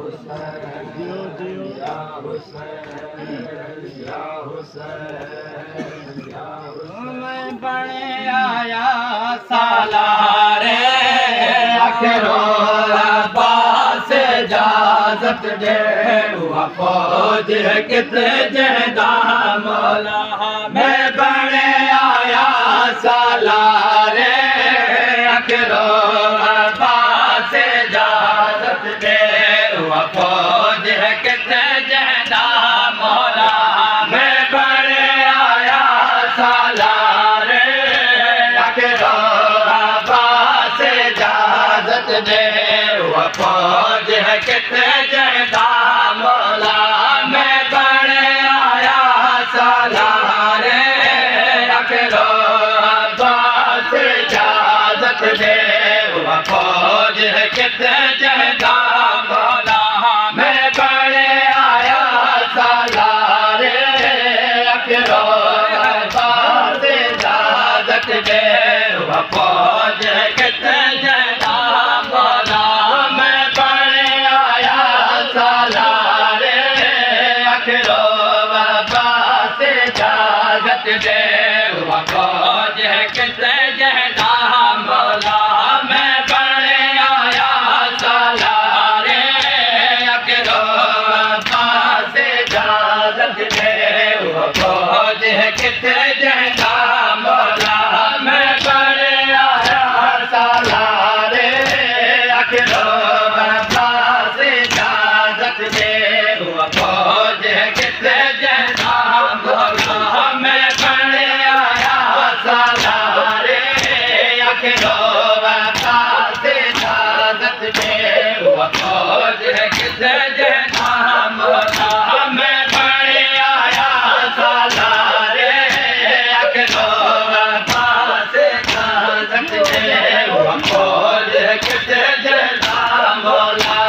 हुसैन या हुसैन या हुसैन या हुसैन। मैं बने आया सालारे आखिरो अब्बास इजाजत दे हुआ फौज कित जहदा मौला। मैं बने आया सालारे आखिरो अब्बास इजाजत दे हुआ फौज कित जहदा मौला। मैं बने आया सालारे आखिरो अब्बास इजाजत दे हुआ फौज है कितने जहदा मौला। मैं बने आया सालारे आखिरो अब्बास इजाजत दे हुआ फौज है कितने जहदा मौला। मैं बने आया सालारे आखिरो अब्बास इजाजत दे हुआ फौज है कितने जहदा मौला। मैं बने आया सालारे आखिरो अब्बास इजाजत दे हुआ फौज है कितने जहदा मौला। मैं बने आया सालारे आखिरो अब्बास इजाजत दे हुआ फौज है कितने जहदा मौला। मैं बने आया सालारे आखिरो अब्बास इजाजत दे हुआ फौज है कितने जहदा मौला। मैं बने आया सालारे आखिरो अब्बास इजाजत दे हुआ फौज है कितने जहदा मौला। मैं बने आया सालारे आखिरो अब्बास इजाजत दे हुआ फौज है कितने जहदा मौला। मैं बने आया सालारे आखिरो अब्बास इजाजत दे हुआ फौज है कितने जहदा मौला।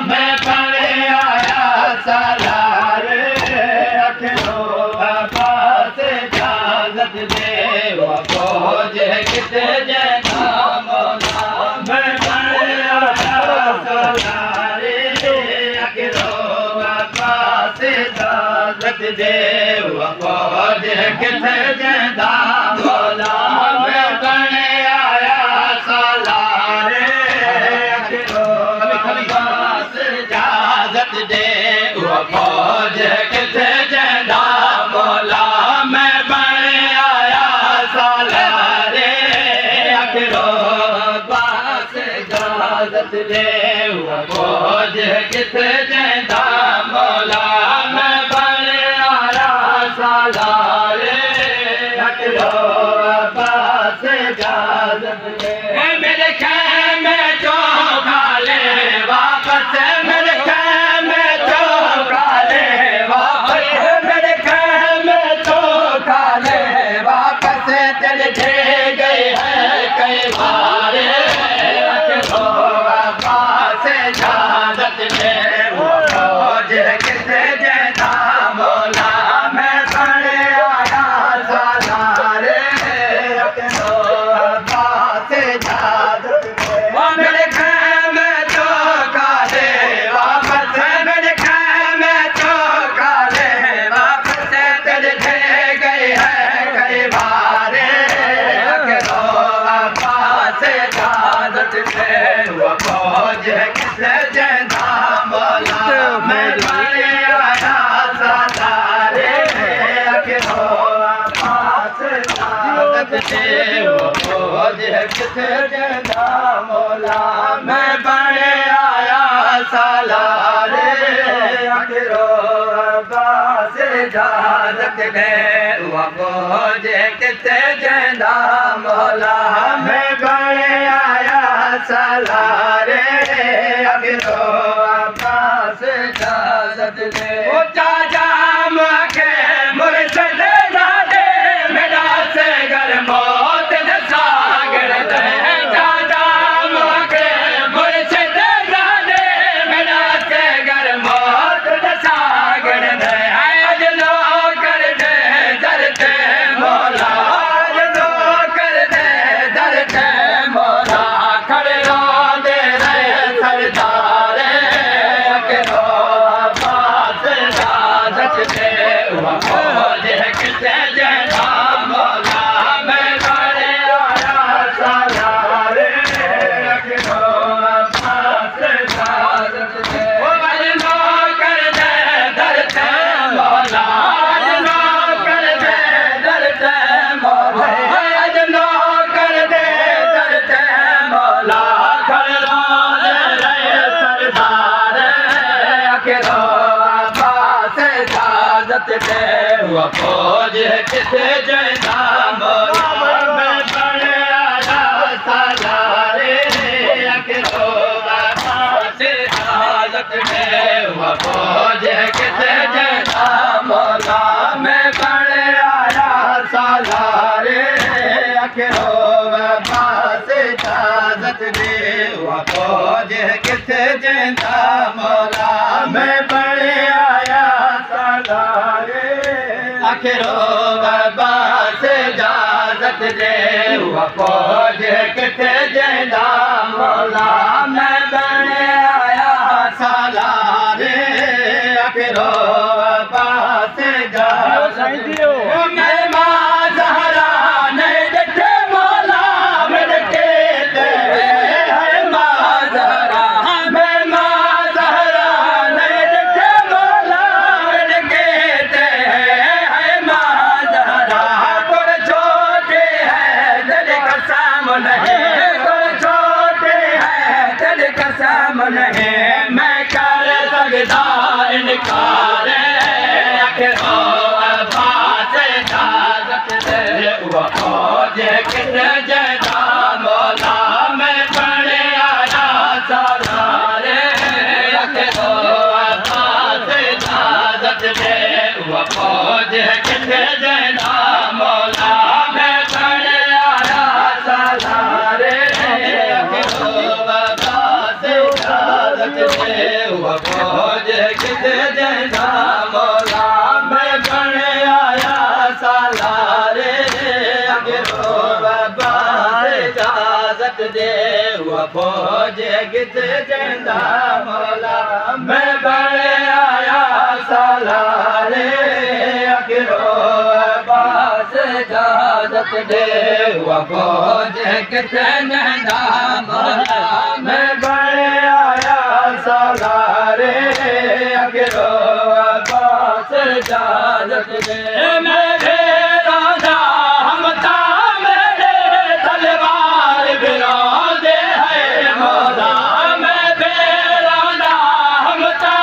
मैं बने आया सालारे आखिरो अब्बास इजाजत दे हुआ फौज है कितने जहदा मौला। मैं बने आया सालारे आखिरो अब्बास इजाजत दे हुआ फौज है कितने जहदा मौला। मैं बने आया सालारे आखिरो अब्बास इजाजत दे हुआ फौज है कितने जहदा मौला। मैं बने आया सालारे आखिरो अब्बास इजाजत दे हुआ फौज है कितने जहदा मौला। मैं बने आया सालारे आखिरो अब्बास इजाजत दे। मेरे खैमे चौंका ले वापस, मेरे खैमे चौंका ले वापस, मेरे खैमे चौंका ले वापस। दिल दे गए हैं कई बार आखिरो अब्बास इजाजत दे हुआ फौज है कितने जहदा मौला। मैं बने आया सालारे आखिरो अब्बास इजाजत दे। मेरे खैमे चौंका ले वापस, मेरे खैमे चौंका ले वापस। दिल दे गए हैं कई बार आखिरो अब्बास इजाजत दे हुआ फौज है कितने जहदा मौला। मैं बने आया सालारे आखिरो अब्बास इजाजत दे हुआ फौज है कितने जहदा मौला। मैं बने आया सालारे आखिरो अब्बास इजाजत दे हुआ फौज है कितने जहदा मौला। मैं बने आया सालारे आखिरो अब्बास इजाजत दे। ओ चाचा मखे मुर्शद ज़ादे मेरा से घर मौत न सागर दे। चाचा मखे मुर्शद ज़ादे मेरा से घर मौत न सागर दे। अजल इजाजत दे वो फौज किथे जंदा मौला मैं बड़े आया सालारे अखरो बाबा से इजाजत दे वो फौज किथे जंदा मौला मैं बड़े आया सालारे अखरो बाबा से इजाजत दे वो फौज किथे जंदा मौला मैं बड़े आया सालारे अखरो बाबा से इजाजत दे वो फौज किथे जंदा मौला मैं बड़े आया सालारे अखरो बाबा से इजाजत दे मैं मां ज़हरा ने देखे मौला मेरे कहते है मां ज़हरा मैं मां ज़हरा ने देखे मौला मेरे कहते है मां ज़हरा कोई छोटे है दिल कसम नहीं कोई छोटे है दिल कसम नहीं मैं कर सकता इनकार अखरो बाबा से इजाजत दे वो फौज किथे जंदा मौला मैं बड़े आया सालारे अखरो बाबा से इजाजत दे वो फौज किथे जंदा मौला मैं बड़े आया सालारे अखरो बाबा से इजाजत दे वो फौज किथे जंदा मौला मैं बड़े आया सालारे अखरो बाबा से इजाजत दे वो फौज किथे जंदा मौला मैं बड़े आया सालारे अखरो बाबा से इजाजत दे वो फौज किथे जंदा मौला मैं बड़े आया सालारे अखरो बाबा से इजाजत दे मेरे राजा हम ता मेरे तलवार बिरादे है मौला मेरे राजा हम ता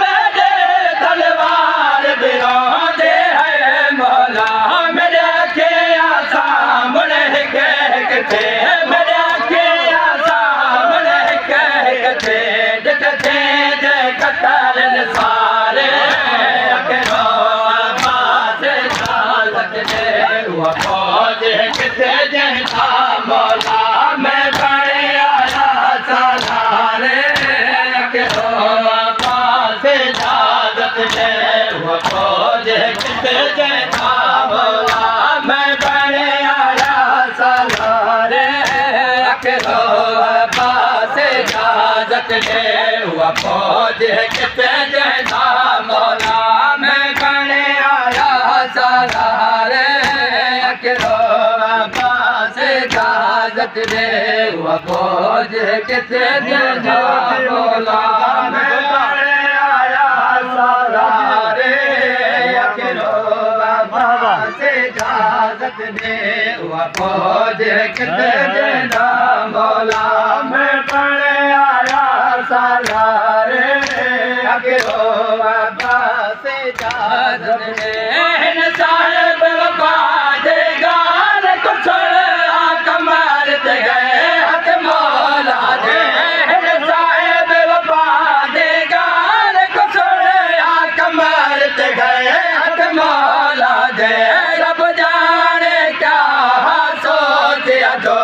मेरे तलवार बिरादे है मौला मेरे के सामने कहते मेरे के सामने कहते दिखते दे कतर सारे अखरो बाबा से इजाजत दे वो फौज किथे जंदा मौला मैं बड़े आया सालारे अखरो बाबा से इजाजत दे वो फौज किथे जंदा मौला मैं बड़े आया सालारे अखरो बाबा से इजाजत दे वो फौज किथे जंदा मौला मैं बड़े आया सालारे अखरो बाबा से इजाजत दे वो फौज किथे जंदा मौला मैं बड़े आया सालारे अखरो बाबा से इजाजत दे वो फौज किथे जंदा मौला मैं बड़े आया सालारे अखरो बाबा से इजाजत दे साहेब वफा दे गाल कुछ कमर दे गए हथ मौला दे साहेब वफा दे गाल कुछ कमर दे गए हथ मौला दे रब जाने क्या सोचा जो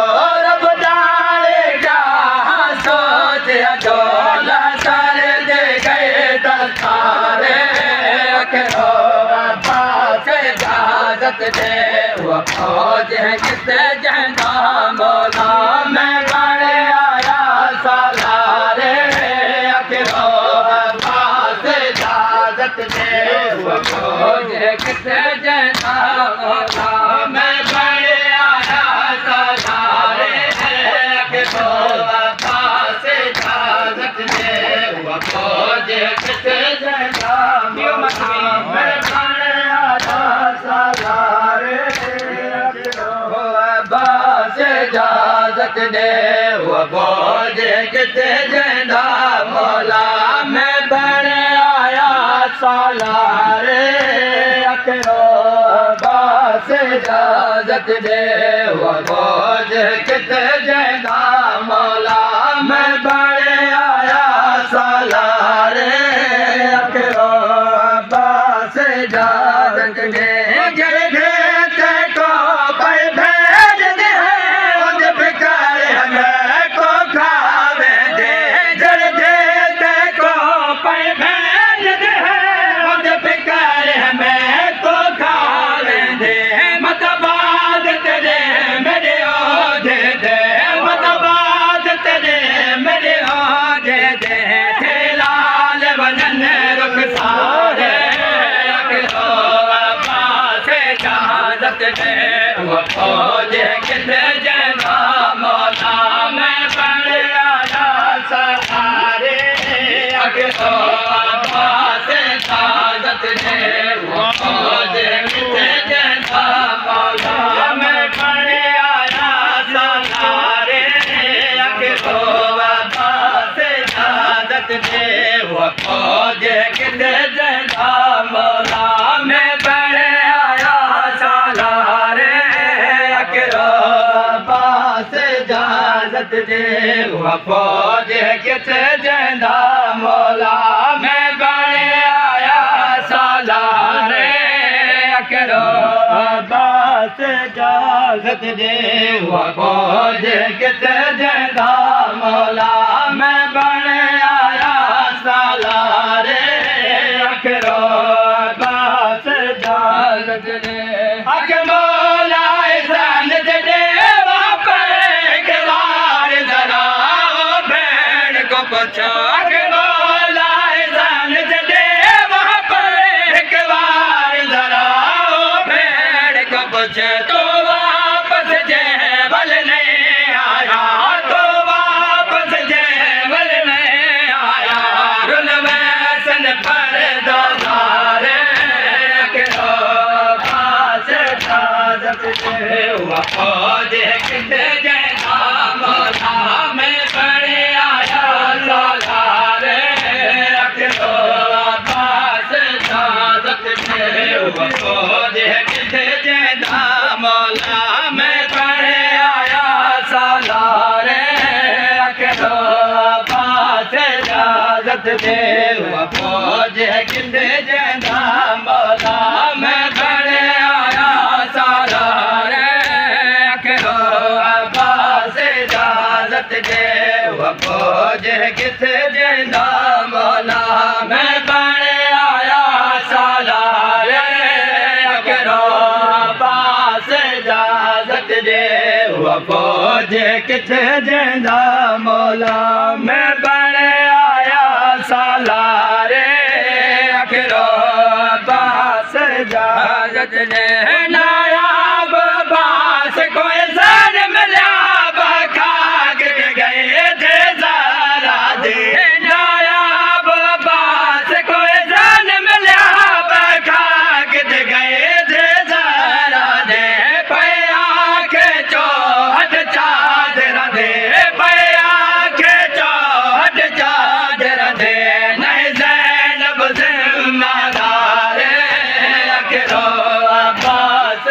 रब जाने क्या सोचा जो लाचार दे गए दस्तारे अखरो बाबा से इजाजत दे वो फौज किथे जंदा मौला मैं बड़े आया सालारे अखरो बाबा से इजाजत दे वो फौज किथे जंदा मौला मैं बड़े आया सालारे अखरो बाबा से इजाजत दे वो फौज किथे जंदा मौला मैं बड़े आया सालारे अखरो बाबा से इजाजत दे वो फौज किथे जंदा मौला मैं बड़े आया सालारे इजाजत दे वो फौज किथे जंदा मौला मैं बड़े आया सालारे अखरो अब्बास इजाजत दे जड़े ते को पर भेज दे उद फिकर हमें को खावे दे जड़े ते को पर भेज दे उद फिकर हमें को खावे दे मतबाद तेरे मेरे ओझे दे मतबाद तेरे मेरे ओझे दे थे लाल वनन रुखसारे अखरो अब्बास इजाजत दे वो फौज किथे जंदा मौला मैं बड़े आया सहारे अखरो अब्बास इजाजत दे वो फौज किथे जंदा मौला मैं बड़े आया सहारे अखरो अब्बास इजाजत दे वो फौज किथे जंदा मौला मैं बड़े आया सालारे अखरो अब्बास इजाजत दे वो फौज किथे जंदा मौला मैं बड़े आया सालारे अखरो अब्बास इजाजत दे वो फौज किथे जंदा मौला मैं बड़े आया सालारे अखरो अब्बास इजाजत दे अख मौला इजाजत दे वापर एक बार जरा भेड़ को पूछो अख मौला इजाजत दे वहाँ पर एक बार जरा भेड़ को पूछे तो वापस जेबल नहीं आया तो वापस जेबल नहीं आया रुलवैसन पर दोधारे अखरो अब्बास इजाजत दे वो फौज किथे जंदा मौला मैं बड़े आया सालारे अखरो अब्बास इजाजत दे वो फौज किथे जंदा मौला मैं बड़े आया सालारे अखरो अब्बास इजाजत दे वो फौज किथे जंदा मौला मैं बड़े आया सालारे अखरो अब्बास इजाजत दे वो फौज किथे जंदा मौला मैं बड़े आया सालारे अखरो अब्बास इजाजत दे वो फौज किथे जंदा मौला मैं बड़े आया सालारे अखरो अब्बास इजाजत दे नायाब अब्बास कोई सन मिला बखाक गए थे ज़रा दे नायाब अब्बास कोई सन मिला बखाक गए थे ज़रा दे पैया के चौहट चादर दे पैया के चौहट चादर दे नहीं ज़ैनब ज़िम्मेदार अखरो अब्बास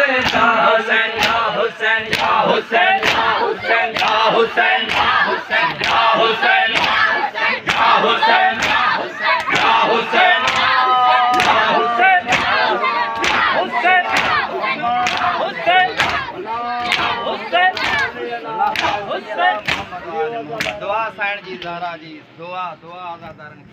हुसैन या हुसैन या हुसैन या हुसैन या हुसैन या हुसैन या हुसैन या हुसैन या हुसैन दुआ साईं जी ज़ारा जी दुआ दुआ आज़ादारनि